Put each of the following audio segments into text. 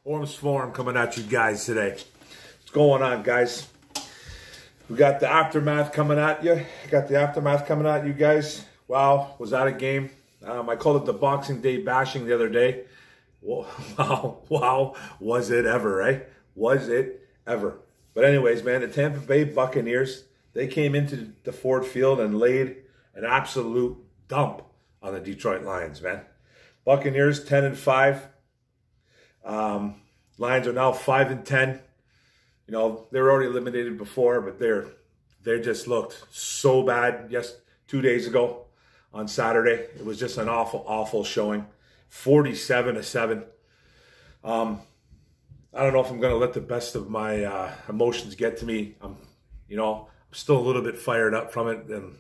Orms Forum coming at you guys today. What's going on, guys? We got the aftermath coming at you. Guys. Wow, was that a game? I called it the Boxing Day bashing the other day. Wow, was it ever, eh? Was it ever? But anyways, man, the Tampa Bay Buccaneers, they came into the Ford Field and laid an absolute dump on the Detroit Lions, man. Buccaneers 10-5. Lions are now 5-10. You know, they were already eliminated before, but they just looked so bad. Yes, 2 days ago on Saturday, it was just an awful showing. 47-7. I don't know if I'm going to let the best of my emotions get to me. I'm still a little bit fired up from it, and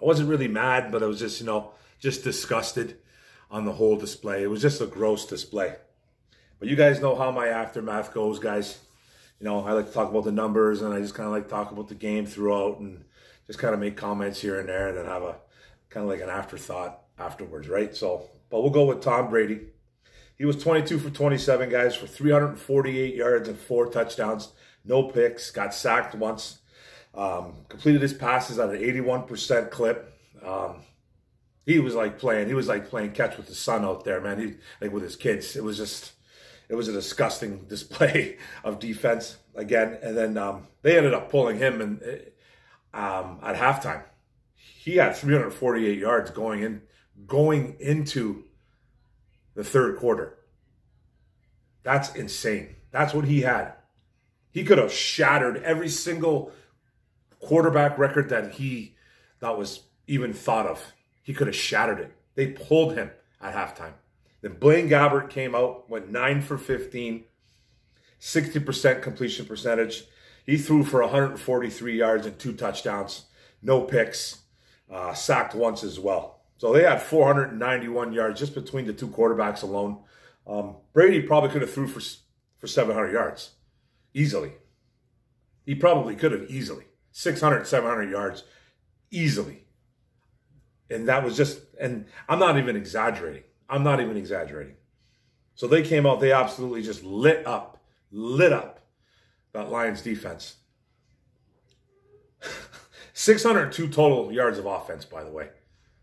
I wasn't really mad, but I was just, just disgusted on the whole display. It was just a gross display. But you guys know how my aftermath goes, guys. I like to talk about the numbers, and I just kind of like to talk about the game throughout, and just kind of make comments here and there, and then have a kind of like an afterthought afterwards, right? So, but we'll go with Tom Brady. He was 22 for 27, guys, for 348 yards and 4 touchdowns, no picks, got sacked once, completed his passes at an 81% clip. He was like playing catch with the sun out there, man. Like with his kids. It was a disgusting display of defense again. And then they ended up pulling him at halftime. He had 348 yards going into the third quarter. That's insane. That's what he had. He could have shattered every single quarterback record that was even thought of. He could have shattered it. They pulled him at halftime. Then Blaine Gabbert came out, went 9 for 15, 60% completion percentage. He threw for 143 yards and 2 touchdowns, no picks, sacked once as well. So they had 491 yards just between the two quarterbacks alone. Brady probably could have threw for 700 yards easily. He probably could have easily. 600, 700 yards easily. And that was just, and I'm not even exaggerating. So they came out, they absolutely just lit up that Lions defense. 602 total yards of offense, by the way.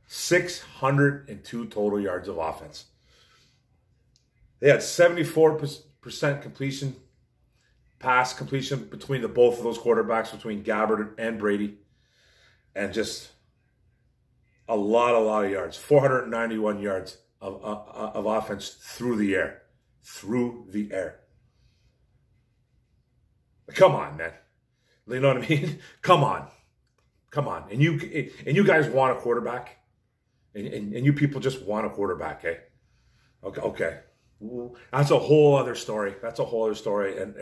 602 total yards of offense. They had 74% pass completion between both of those quarterbacks, between Gabbert and Brady. And just a lot of yards. 491 yards of offense through the air. Come on, man. You know what I mean? Come on. And you guys want a quarterback? And you people just want a quarterback, eh? Okay. That's a whole other story. And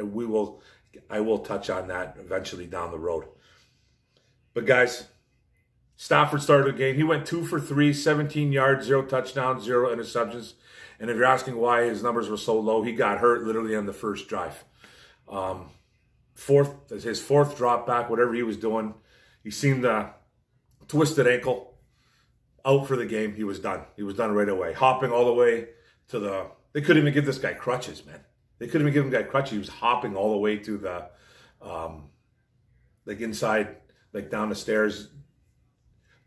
I will touch on that eventually down the road. But guys, Stafford started the game. He went 2 for 3, 17 yards, 0 touchdowns, 0 interceptions. And if you're asking why his numbers were so low, he got hurt literally on the first drive. His fourth drop back, whatever he was doing, he seemed twisted ankle. Out for the game. He was done. He was done right away. Hopping all the way to they couldn't even give this guy crutches, man. They couldn't even give him guy crutches. He was hopping all the way to the, inside, down the stairs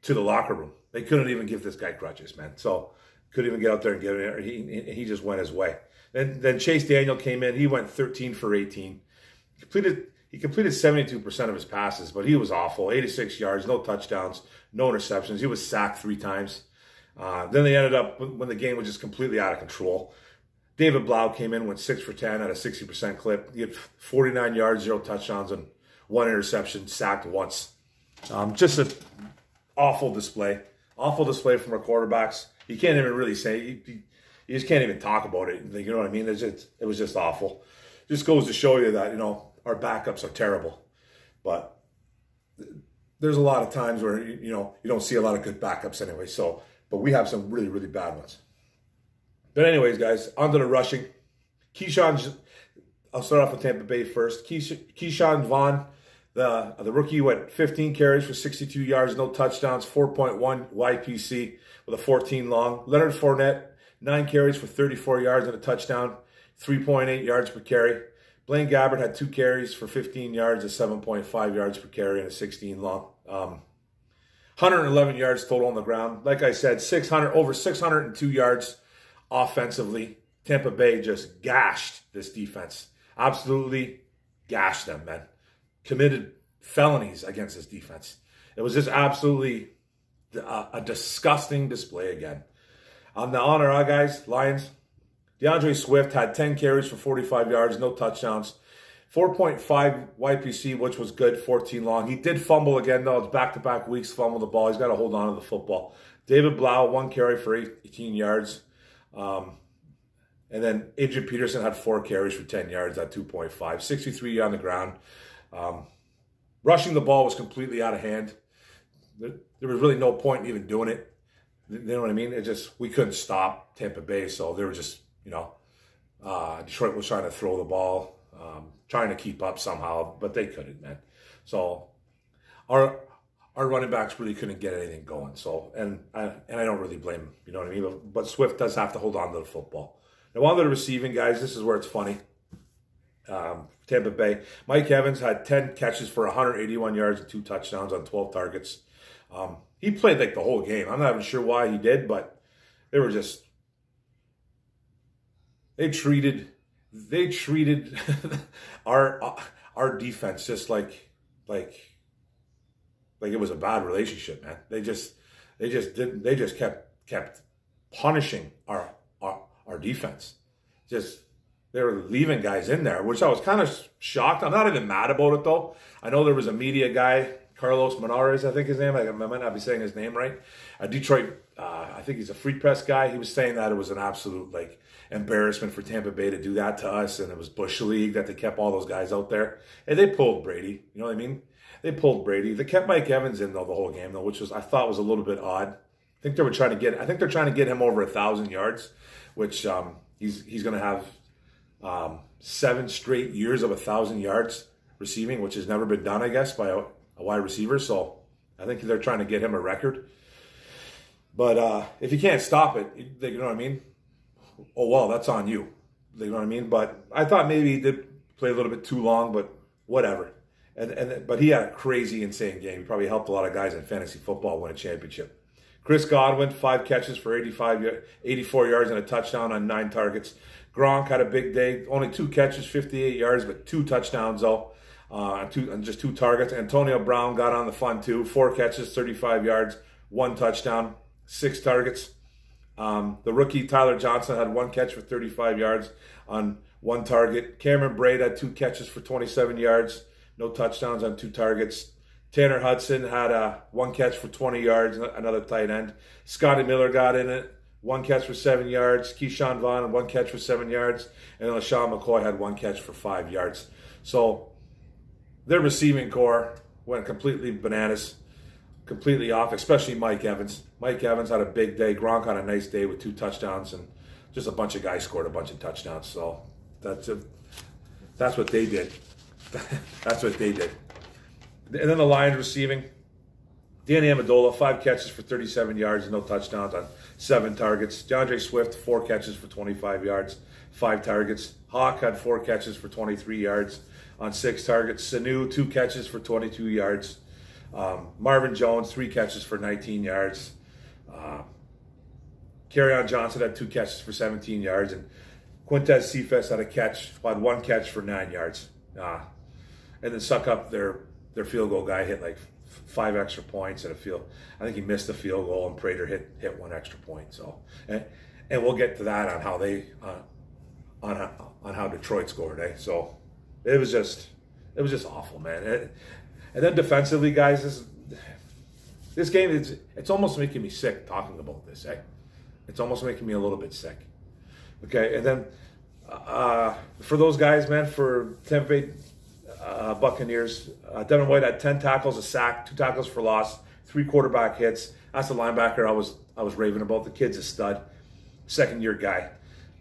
to the locker room. They couldn't even give this guy crutches, man. So couldn't even get out there and get it. He just went his way. Then Chase Daniel came in. He went 13 for 18. He completed 72% of his passes, but he was awful. 86 yards, no touchdowns, no interceptions. He was sacked 3 times. Then they ended up, when the game was just completely out of control, David Blau came in, went 6 for 10 at a 60% clip. He had 49 yards, 0 touchdowns, and 1 interception, sacked once. Just an awful display. Awful display from our quarterbacks. You can't even really say, you just can't even talk about it. You know what I mean? It was just awful. Just goes to show you that, our backups are terrible. But there's a lot of times where, you don't see a lot of good backups anyway. But we have some really, really bad ones. But anyways, guys, on to the rushing. I'll start off with Tampa Bay first. Keyshawn Vaughn, the rookie, went 15 carries for 62 yards, no touchdowns, 4.1 YPC with a 14 long. Leonard Fournette, 9 carries for 34 yards and a touchdown, 3.8 yards per carry. Blaine Gabbert had 2 carries for 15 yards, a 7.5 yards per carry, and a 16 long. 111 yards total on the ground. Like I said, over 602 yards offensively. Tampa Bay just gashed this defense. Absolutely gashed them, man. Committed felonies against this defense. It was just absolutely a disgusting display again. Now on our guys, Lions, DeAndre Swift had 10 carries for 45 yards, no touchdowns. 4.5 YPC, which was good, 14 long. He did fumble again, though. It's back-to-back weeks, fumble the ball. He's got to hold on to the football. David Blau, 1 carry for 18 yards. And then Adrian Peterson had 4 carries for 10 yards at 2.5. 63 on the ground. Rushing the ball was completely out of hand. There was really no point in even doing it. You know what I mean? It just, we couldn't stop Tampa Bay, so they were just, you know, Detroit was trying to throw the ball, trying to keep up somehow, but they couldn't, man. So our running backs really couldn't get anything going. So, and I don't really blame him, you know what I mean? But Swift does have to hold on to the football. Now, on the receiving, guys, this is where it's funny. Tampa Bay. Mike Evans had 10 catches for 181 yards and 2 touchdowns on 12 targets. He played like the whole game. I'm not even sure why he did, but they were just, they treated our defense just like it was a bad relationship, man. They just kept punishing our defense. Just, they were leaving guys in there, which I was kind of shocked. I'm not even mad about it, though. I know there was a media guy, Carlos Monarez, I think his name. I might not be saying his name right. Detroit, I think he's a Free Press guy. He was saying that it was an absolute, like, embarrassment for Tampa Bay to do that to us, and it was Bush League that they kept all those guys out there. And they pulled Brady, you know what I mean? They pulled Brady. They kept Mike Evans in, though, the whole game, though, which was, I thought, was a little bit odd. I think they're trying to get him over 1,000 yards, which he's going to have 7 straight years of 1,000 yards receiving, which has never been done, I guess, by a wide receiver. So I think they're trying to get him a record. But if you can't stop it, you know what I mean? Oh, well, that's on you. You know what I mean? But I thought maybe he did play a little bit too long, but whatever. But he had a crazy, insane game. He probably helped a lot of guys in fantasy football win a championship. Chris Godwin, 5 catches for 84 yards and a touchdown on 9 targets. Gronk had a big day. Only 2 catches, 58 yards, but 2 touchdowns, though. And just 2 targets. Antonio Brown got on the fun, too. 4 catches, 35 yards, 1 touchdown, 6 targets. The rookie, Tyler Johnson, had 1 catch for 35 yards on 1 target. Cameron Braid had 2 catches for 27 yards, no touchdowns on 2 targets. Tanner Hudson had 1 catch for 20 yards, another tight end. Scotty Miller got in it, 1 catch for 7 yards. Keyshawn Vaughn, 1 catch for 7 yards. And then LaShawn McCoy had 1 catch for 5 yards. So their receiving core went completely bananas, completely off, especially Mike Evans. Mike Evans had a big day. Gronk had a nice day with 2 touchdowns, and just a bunch of guys scored a bunch of touchdowns. So that's what they did. That's what they did. And then the Lions receiving, Danny Amendola, 5 catches for 37 yards and no touchdowns on 7 targets. DeAndre Swift, 4 catches for 25 yards, 5 targets. Hawk had 4 catches for 23 yards on 6 targets. Sanu, 2 catches for 22 yards. Marvin Jones, 3 catches for 19 yards. Kerryon Johnson had 2 catches for 17 yards. And Quintez Cephas had 1 catch for 9 yards. And then suck up their field goal guy hit like 5 extra points and I think he missed the field goal, and Prater hit 1 extra point. So, and we'll get to that on how they on how Detroit scored. So it was just awful, man. And then defensively, guys, this game it's almost making me sick talking about this. It's almost making me a little bit sick. Okay, and then for those guys, man, for Tampa Bay Buccaneers, Devin White had 10 tackles, a sack, 2 tackles for loss, 3 quarterback hits. That's the linebacker I was raving about. The kid's a stud, 2nd-year guy.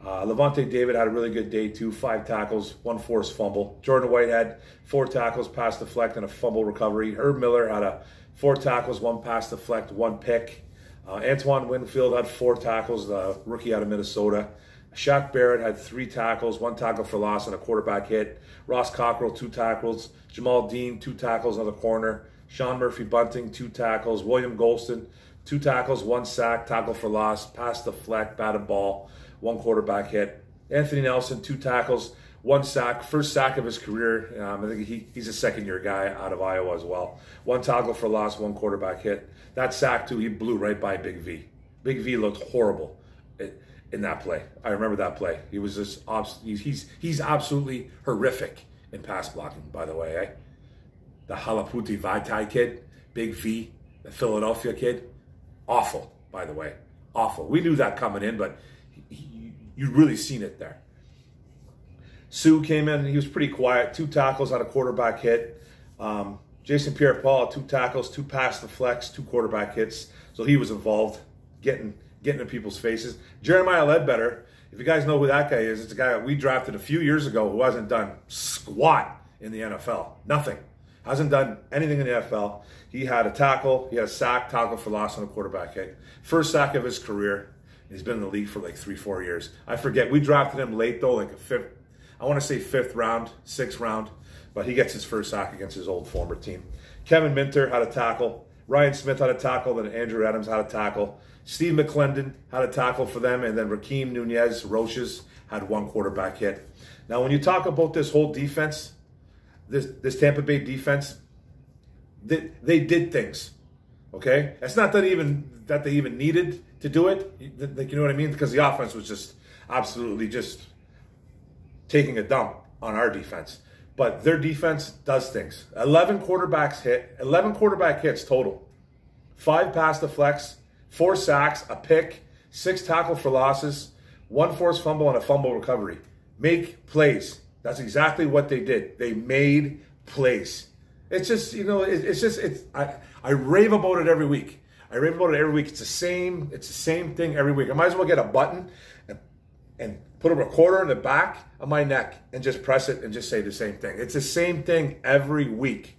Levante David had a really good day too, 5 tackles, 1 forced fumble. Jordan Whitehead, 4 tackles, pass deflect, and a fumble recovery. Herb Miller had 4 tackles, 1 pass deflect, 1 pick. Antoine Winfield had 4 tackles, the rookie out of Minnesota. Shaq Barrett had 3 tackles, 1 tackle for loss and a quarterback hit. Ross Cockrell, 2 tackles. Jamal Dean, 2 tackles on the corner. Sean Murphy-Bunting, 2 tackles. William Golston, 2 tackles, 1 sack, tackle for loss, pass deflect, batted ball, 1 quarterback hit. Anthony Nelson, 2 tackles, 1 sack, first sack of his career. I think he's a second-year guy out of Iowa as well. 1 tackle for loss, 1 quarterback hit. That sack, too, he blew right by Big V. Big V looked horrible in that play. I remember that play. He was just he's absolutely horrific in pass blocking, by the way. The Halaputi Vaitai kid, Big V, the Philadelphia kid, awful, by the way. Awful. We knew that coming in, but you really seen it there. Sue came in, he was pretty quiet. 2 tackles on a quarterback hit. Jason Pierre-Paul, 2 tackles, 2 pass deflects, 2 quarterback hits. So he was involved, getting in people's faces. Jeremiah Ledbetter, if you guys know who that guy is, it's a guy that we drafted a few years ago who hasn't done squat in the NFL. Nothing. Hasn't done anything in the NFL. He had a tackle, he had a sack, tackle for loss, and a quarterback hit. First sack of his career. He's been in the league for like 3-4 years. I forget. We drafted him late though, like I want to say 5th round, 6th round. But he gets his first sack against his old former team. Kevin Minter had a tackle. Ryan Smith had a tackle. Then Andrew Adams had a tackle. Steve McClendon had a tackle for them. And then Rakeem Nunez Roches had 1 quarterback hit. Now, when you talk about this whole defense, this Tampa Bay defense, they did things. Okay? It's not that they even needed to do it. Like, you know what I mean? Because the offense was just absolutely just taking a dump on our defense. But their defense does things. 11 quarterbacks hit, 11 quarterback hits total. 5 pass deflects, 4 sacks, a pick, 6 tackle for losses, 1 forced fumble, and a fumble recovery. Make plays. That's exactly what they did. They made plays. It's just, you know, I rave about it every week. I rave about it every week. It's the same thing every week. I might as well get a button and put a recorder in the back of my neck and just press it and just say the same thing. It's the same thing every week.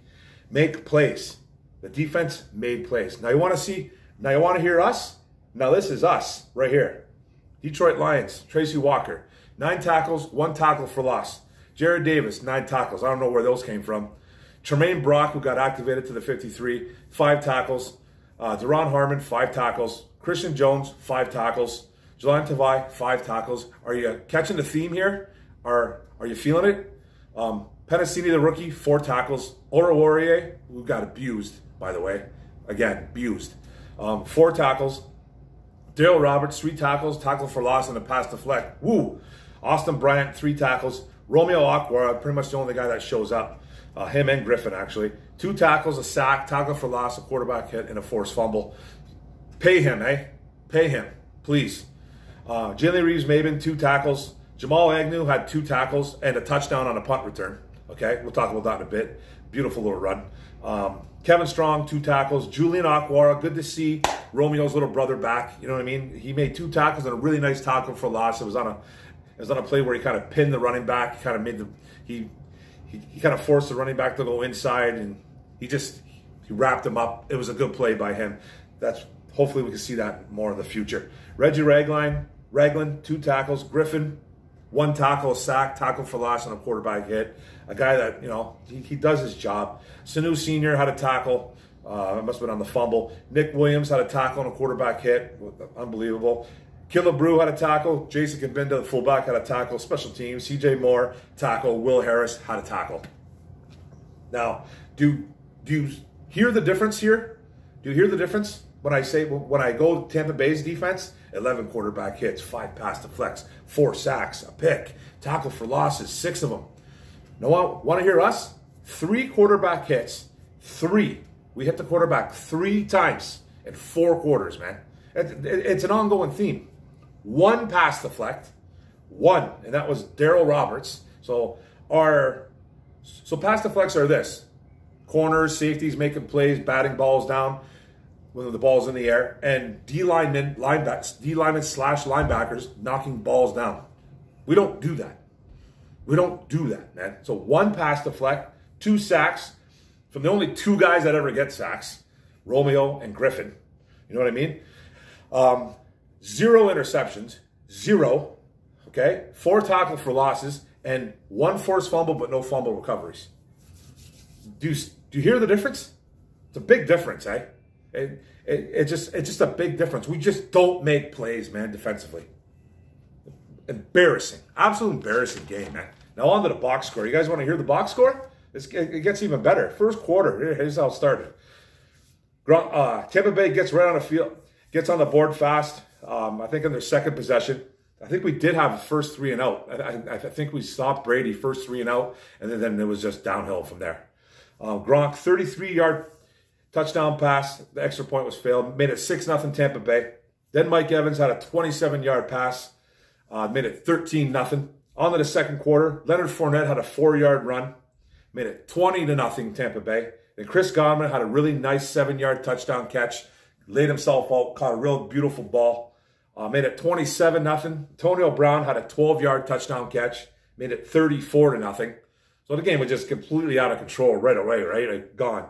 Make plays. The defense made plays. Now you want to hear us? Now this is us right here. Detroit Lions, Tracy Walker, 9 tackles, 1 tackle for loss. Jared Davis, 9 tackles. I don't know where those came from. Tremaine Brock, who got activated to the 53, 5 tackles. Deron Harmon, 5 tackles. Christian Jones, 5 tackles. Jalan Tavai, 5 tackles. Are you catching the theme here? Are you feeling it? Penasini, the rookie, 4 tackles. Oruwariye, who got abused, by the way. Again, abused. 4 tackles. Daryl Roberts, 3 tackles. Tackle for loss and a pass deflect. Woo! Austin Bryant, 3 tackles. Romeo Okwara, pretty much the only guy that shows up. Him and Griffin, actually. 2 tackles, a sack, tackle for loss, a quarterback hit, and a forced fumble. Pay him, eh? Pay him, please. Jalen Reeves-Maben, 2 tackles. Jamal Agnew had 2 tackles and a touchdown on a punt return. Okay, we'll talk about that in a bit. Beautiful little run. Kevin Strong, 2 tackles. Julian Okwara, good to see Romeo's little brother back. You know what I mean? He made 2 tackles and a really nice tackle for loss. It was on a play where he kind of pinned the running back. He kind of made he kind of forced the running back to go inside, and he wrapped him up. It was a good play by him. Hopefully we can see that more in the future. Reggie Ragland, 2 tackles. Griffin, 1 tackle, a sack, tackle for loss, and a quarterback hit. A guy that, you know, he does his job. Sanu Sr. had a tackle. It must have been on the fumble. Nick Williams had a tackle and a quarterback hit. Unbelievable. Killebrew had a tackle. Jason Kabinda, the fullback, had a tackle. Special teams. CJ Moore, tackle. Will Harris had a tackle. Now, do you hear the difference here? Do you hear the difference? When I go Tampa Bay's defense, 11 quarterback hits, 5 pass deflects, 4 sacks, a pick, tackle for losses, 6 of them. Know what? Want to hear us? 3 quarterback hits, 3. We hit the quarterback 3 times in 4 quarters, man. It's an ongoing theme. 1 pass deflect, 1, and that was Daryl Roberts. So pass deflects are this: corners, safeties making plays, batting balls down when the ball's in the air, and D linemen slash linebackers knocking balls down. We don't do that. We don't do that, man. So 1 pass deflect, 2 sacks from the only 2 guys that ever get sacks, Romeo and Griffin. You know what I mean? 0 interceptions, 0. okay? 4 tackles for losses and 1 forced fumble, but no fumble recoveries. Do you hear the difference? It's a big difference, eh? It's just a big difference. We just don't make plays, man, defensively. Embarrassing. Absolute embarrassing game, man. Now on to the box score. You guys want to hear the box score? It gets even better. First quarter, here's how it started. Tampa Bay gets right on the field, gets on the board fast. I think in their second possession. I think we did have the first 3 and out. I think we stopped Brady first 3 and out, and then it was just downhill from there. Gronk, 33-yard touchdown pass. The extra point was failed. Made it 6-0 Tampa Bay. Then Mike Evans had a 27-yard pass. Made it 13-0. On to the second quarter. Leonard Fournette had a 4-yard run. Made it 20-0 Tampa Bay. Then Chris Godwin had a really nice 7-yard touchdown catch. Laid himself out. Caught a real beautiful ball. Made it 27-0. Antonio Brown had a 12-yard touchdown catch. Made it 34-0. So the game was just completely out of control right away, right? Like, gone.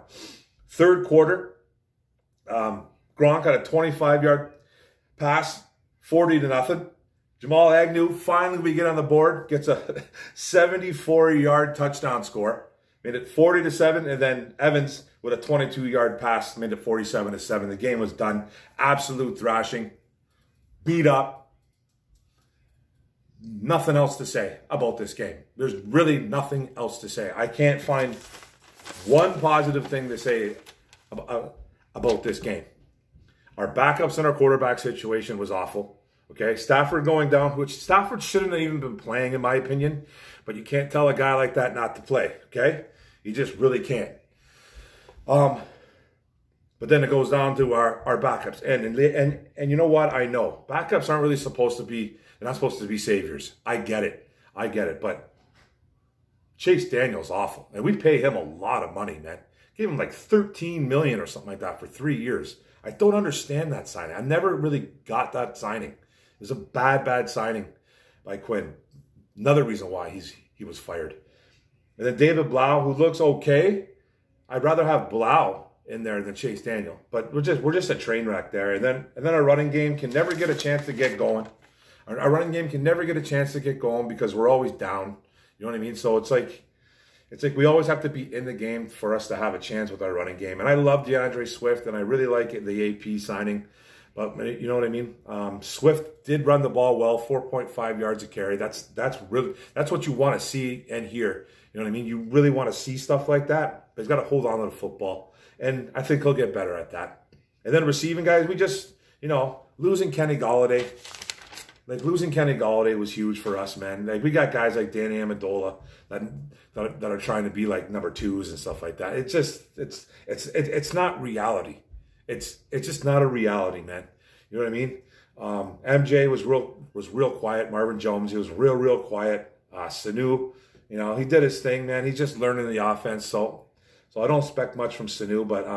Third quarter, Gronk had a 25-yard pass, 40-0. Jamal Agnew, finally we get on the board, gets a 74-yard touchdown score. Made it 40-7, and then Evans with a 22-yard pass made it 47-7. The game was done. Absolute thrashing. Beat up. Nothing else to say about this game. There's really nothing else to say. I can't find one positive thing to say about this game. Our backups and our quarterback situation was awful. Okay, Stafford going down, which Stafford shouldn't have even been playing, in my opinion. But you can't tell a guy like that not to play. Okay, you just really can't. But then it goes down to our backups, and you know what? I know backups aren't really supposed to be. They're not supposed to be saviors. I get it. But Chase Daniel's awful, and we pay him a lot of money, man. Gave him like $13 million or something like that for 3 years. I don't understand that signing. I never really got that signing. It was a bad signing by Quinn. Another reason why he was fired. And then David Blau, who looks okay. I'd rather have Blau in there than Chase Daniel. But we're just a train wreck there. And then our running game can never get a chance to get going. Our running game can never get a chance to get going because we're always down. You know what I mean? So it's like we always have to be in the game for us to have a chance with our running game. And I love DeAndre Swift, and I really like the AP signing. But you know what I mean? Swift did run the ball well, 4.5 yards a carry. That's what you want to see and hear. You know what I mean? You really want to see stuff like that. But he's got to hold on to the football. And I think he'll get better at that. And then receiving guys, we just, losing Kenny Golladay. Like, losing Kenny Golladay was huge for us, man. Like, we got guys like Danny Amendola that are trying to be like number 2s and stuff like that. It's not reality. It's just not a reality, man. You know what I mean? MJ was real quiet. Marvin Jones, he was real quiet. Sanu, he did his thing, man. He's just learning the offense. So I don't expect much from Sanu, but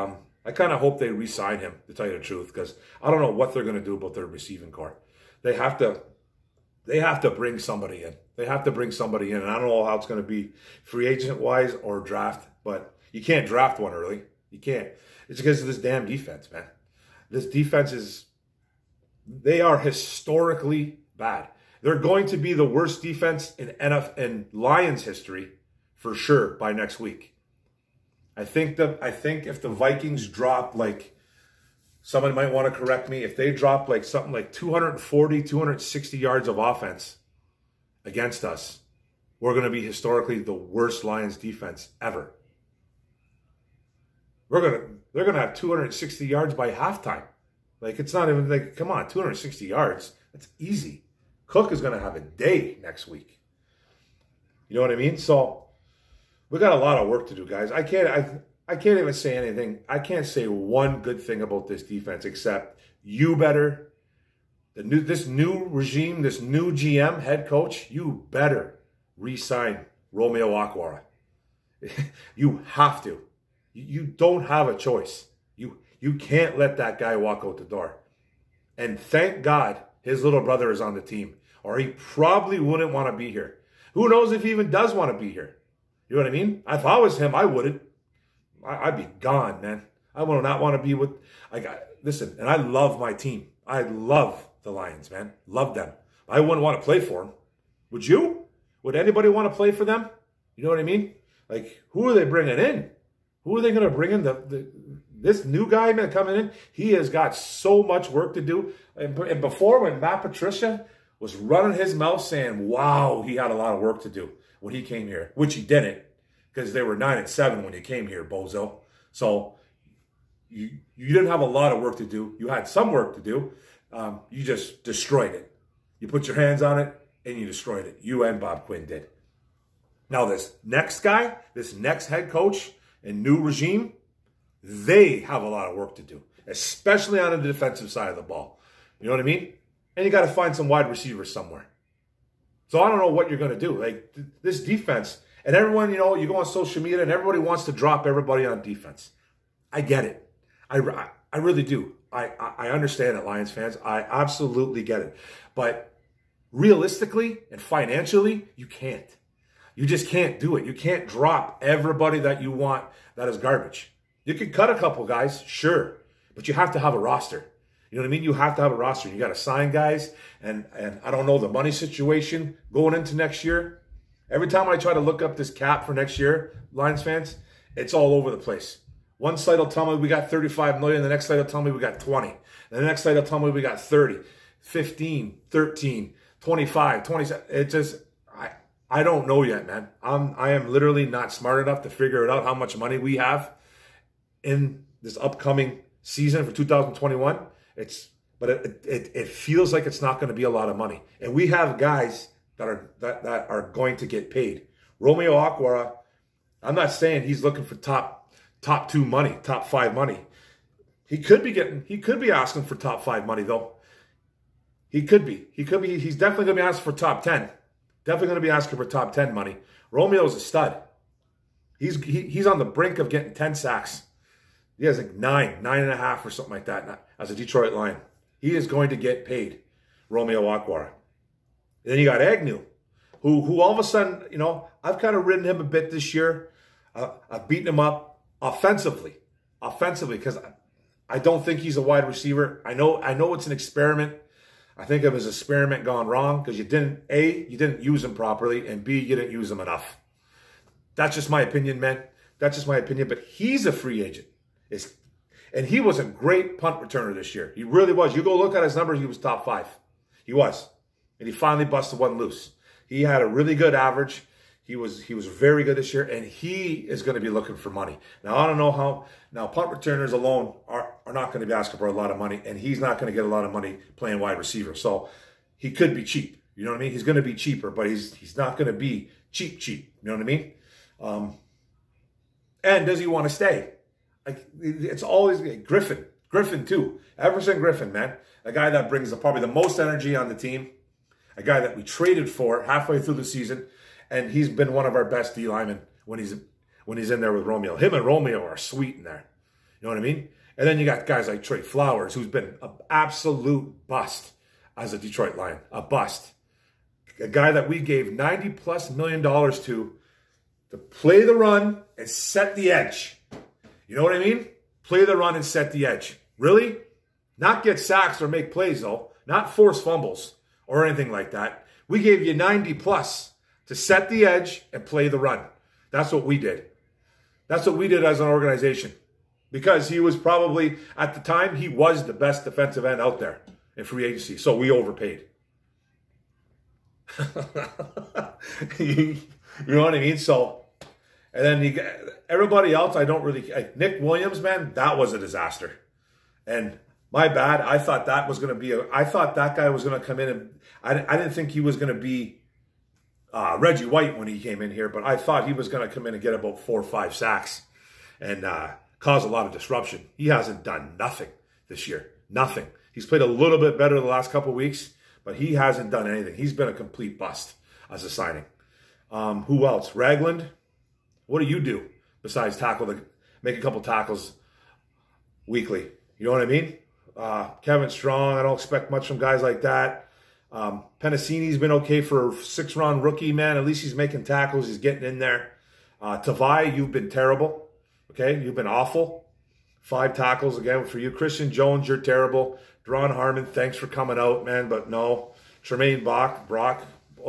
I kind of hope they re-sign him, to tell you the truth, because I don't know what they're going to do about their receiving corps. They have to bring somebody in. They have to bring somebody in. And I don't know how it's going to be free agent-wise or draft, but you can't draft one early. You can't. It's because of this damn defense, man. This defense they are historically bad. They're going to be the worst defense in Lions history for sure by next week. I think if the Vikings drop, like, someone might want to correct me, if they drop like something like 240, 260 yards of offense against us, we're going to be historically the worst Lions defense ever. They're going to have 260 yards by halftime. Like, it's not even like, come on, 260 yards. That's easy. Cook is going to have a day next week. You know what I mean? So we got a lot of work to do, guys. I can't even say anything. I can't say one good thing about this defense except you better, this new regime, this new GM, head coach, you better re-sign Romeo Okwara. You have to. You don't have a choice. You can't let that guy walk out the door. And thank God his little brother is on the team, or he probably wouldn't want to be here. Who knows if he even does want to be here? You know what I mean? If I was him, I wouldn't. I'd be gone, man. I would not want to be with. Listen, and I love my team. I love the Lions, man. Love them. I wouldn't want to play for them. Would you? Would anybody want to play for them? You know what I mean? Like, who are they bringing in? Who are they going to bring in? This new guy, man, coming in, he has got so much work to do. And before, when Matt Patricia was running his mouth saying, wow, he had a lot of work to do when he came here, which he didn't, because they were 9-7 when he came here, bozo. So you didn't have a lot of work to do. You had some work to do. You just destroyed it. You put your hands on it, and you destroyed it. You and Bob Quinn did. Now, this next guy, this next head coach and new regime, they have a lot of work to do, especially on the defensive side of the ball. You know what I mean? And you got to find some wide receivers somewhere. So I don't know what you're going to do. Like, this defense, and everyone, you know, you go on social media and everybody wants to drop everybody on defense. I get it. I really do. I understand it, Lions fans. I absolutely get it. But realistically and financially, you can't. You just can't do it. You can't drop everybody that you want that is garbage. You could cut a couple guys, sure, but you have to have a roster. You know what I mean? You have to have a roster. You got to sign guys, and I don't know the money situation going into next year. Every time I try to look up this cap for next year, Lions fans, it's all over the place. One site will tell me we got 35 million. The next site will tell me we got 20. And the next site will tell me we got 30, 15, 13, 25, 27. It just, I don't know yet, man. I am literally not smart enough to figure it out how much money we have in this upcoming season for 2021. But it feels like it's not going to be a lot of money. And we have guys that are going to get paid. Romeo Okwara, I'm not saying he's looking for top 2 money, top 5 money. He could be asking for top 5 money though. He could be. He's definitely going to be asking for top 10. Definitely going to be asking for top 10 money. Romeo's a stud. He's on the brink of getting 10 sacks. He has like 9.5 or something like that as a Detroit Lion. He is going to get paid, Romeo Okwara. And then you got Agnew, who all of a sudden, you know, I've kind of ridden him a bit this year. I've beaten him up offensively, because I don't think he's a wide receiver. I know it's an experiment. I think of it as an experiment gone wrong because you didn't use him properly, and B, you didn't use him enough. That's just my opinion, man. That's just my opinion. But he's a free agent. And he was a great punt returner this year. He really was. You go look at his numbers, he was top 5. He was. And he finally busted one loose. He had a really good average. He was very good this year, and he is going to be looking for money. Now, I don't know how. Now, punt returners alone are not going to be asking for a lot of money, and he's not going to get a lot of money playing wide receiver. So he could be cheap. You know what I mean? He's going to be cheaper, but he's not going to be cheap. You know what I mean? And does he want to stay? Like, it's always Griffin too. Everson Griffin, man, a guy that brings probably the most energy on the team, a guy that we traded for halfway through the season, and he's been one of our best D linemen when he's in there with Romeo. Him and Romeo are sweet in there. You know what I mean? And then you got guys like Trey Flowers, who's been an absolute bust as a Detroit Lion, a bust, a guy that we gave $90+ million to play the run and set the edge. You know what I mean? Play the run and set the edge. Really? Not get sacks or make plays, though. Not force fumbles or anything like that. We gave you 90+ to set the edge and play the run. That's what we did. That's what we did as an organization. Because he was probably, at the time, he was the best defensive end out there in free agency. So we overpaid. You know what I mean? So, and then everybody else, I don't really, Nick Williams, man, that was a disaster. And my bad, I thought that was going to be, I thought that guy was going to come in and, I didn't think he was going to be Reggie White when he came in here, but I thought he was going to come in and get about 4 or 5 sacks and cause a lot of disruption. He hasn't done nothing this year. Nothing. He's played a little bit better the last couple of weeks, but he hasn't done anything. He's been a complete bust as a signing. Who else? Ragland. What do you do besides make a couple tackles weekly? You know what I mean? Kevin Strong, I don't expect much from guys like that. Penasini's been okay for a 6th-round rookie, man. At least he's making tackles. He's getting in there. Tavai, you've been terrible. Okay? You've been awful. 5 tackles again for you. Christian Jones, you're terrible. Deron Harmon, thanks for coming out, man, but no. Tremaine Brock,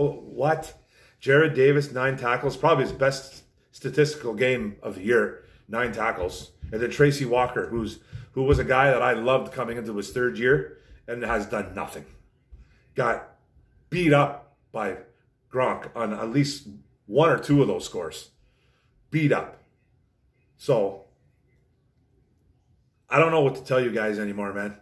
what? Jared Davis, 9 tackles, probably his best statistical game of the year, 9 tackles. And then Tracy Walker, who was a guy that I loved coming into his 3rd year and has done nothing. Got beat up by Gronk on at least 1 or 2 of those scores. Beat up. So, I don't know what to tell you guys anymore, man.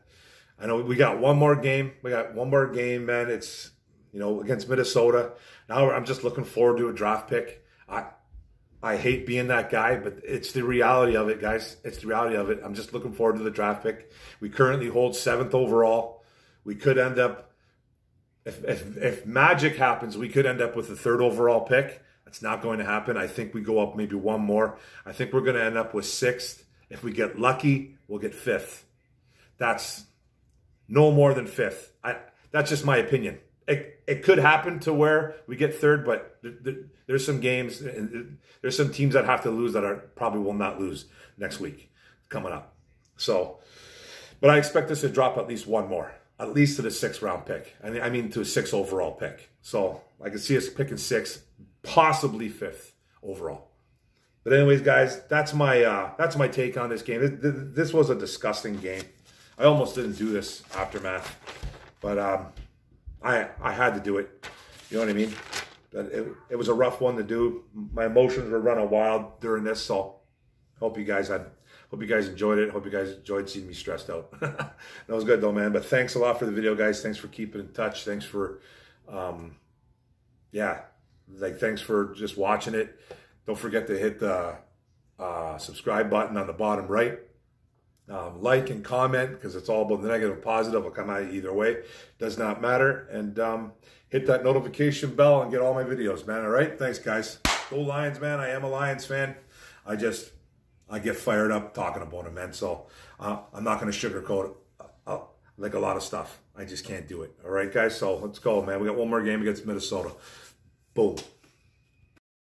I know we got one more game. Man. It's, against Minnesota. Now I'm just looking forward to a draft pick. I hate being that guy, but it's the reality of it, guys. It's the reality of it. I'm just looking forward to the draft pick. We currently hold 7th overall. We could end up, if magic happens, we could end up with the 3rd overall pick. That's not going to happen. I think we go up maybe 1 more. I think we're going to end up with 6th. If we get lucky, we'll get 5th. That's no more than 5th. That's just my opinion. It could happen to where we get 3rd, but there's some games, there's some teams that have to lose that probably will not lose next week coming up. So, but I expect us to drop at least 1 more, at least to the 6th round pick. I mean to a 6th overall pick. So I can see us picking 6th, possibly 5th overall. But anyways, guys, that's my take on this game. This was a disgusting game. I almost didn't do this aftermath, but I had to do it. You know what I mean? It was a rough one to do. My emotions were running wild during this, so hope you guys enjoyed it. Hope you guys enjoyed seeing me stressed out. That was good though, man. But thanks a lot for the video, guys. Thanks for keeping in touch. Thanks for, thanks for just watching it. Don't forget to hit the subscribe button on the bottom right. Like and comment, because it's all about the negative and positive. It'll come out either way. Does not matter. And hit that notification bell and get all my videos, man. All right? Thanks, guys. Go Lions, man. I am a Lions fan. I get fired up talking about them, man. So I'm not going to sugarcoat it like a lot of stuff. I just can't do it. All right, guys? So let's go, man. We got 1 more game against Minnesota. Boom.